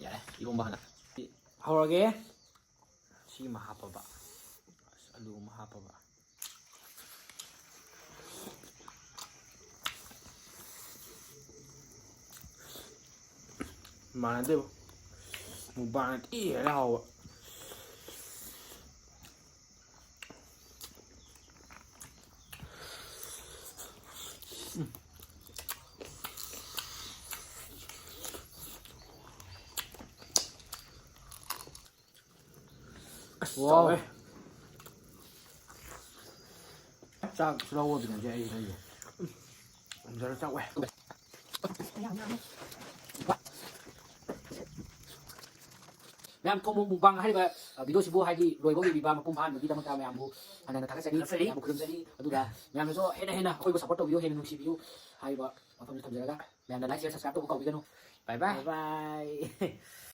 ꯌꯥꯔꯦ ꯏꯔꯣꯝꯕ ꯍꯥꯟꯅ ꯍꯧꯔꯒꯦ. ꯁꯤꯃ ꯍꯥꯞꯄꯕ ꯑꯂꯨ ꯑꯃ ꯍꯥꯞꯄꯕ ꯃꯥꯟꯅꯗꯦꯕ ꯃꯨꯛꯕꯥꯡꯅ ꯊꯤ ꯍꯦꯟꯅ ꯍꯥꯎꯕ. ꯋꯥꯎ. ꯆꯥꯎꯋꯦ. ꯆꯥꯛ ꯂꯧꯔꯕꯤꯅꯁꯦ ꯑꯩ ꯂꯩꯌꯦ. ꯖꯔ ꯆꯥꯎꯋꯦ. ꯃꯌꯥꯝ ꯊꯣꯡ ꯃꯨꯛꯕꯥꯡ ꯍꯥꯏꯔꯤꯕ ꯚꯤꯗꯤꯑꯣꯁꯤꯕꯨ ꯍꯥꯏꯗꯤ ꯂꯣꯏꯕ ꯌꯦꯡꯕꯤꯕ ꯃꯄꯨꯡ ꯐꯥꯍꯟꯕꯒꯤꯗꯃꯛꯇ ꯃꯌꯥꯝꯕꯨ ꯍꯟꯅ ꯊꯥꯒꯠꯆꯔꯤ. ꯃꯌꯥꯝꯕꯨ ꯈꯨꯔꯨꯝꯖꯔꯤ. ꯑꯗꯨꯒ ꯃꯌꯥꯝꯅꯁꯨ ꯍꯦꯟꯅ ꯑꯩꯈꯣꯏꯕꯨ ꯁꯞꯄꯣꯔꯠ ꯇꯧꯕꯤꯌꯨ, ꯍꯦꯟꯅ ꯅꯨꯡꯁꯤꯕꯤꯌꯨ ꯍꯥꯏꯕ ꯋꯥꯐꯝꯁꯤ ꯊꯝꯖꯔꯒ ꯃꯌꯥꯝꯅ ꯂꯥꯏꯛ, ꯁꯤꯌꯔ, ꯁꯕꯁꯀ꯭ꯔꯥꯏꯕ ꯇꯧꯕ ꯀꯥꯎꯕꯤꯒꯅꯨ. ꯕꯥꯏ ꯕꯥꯏ.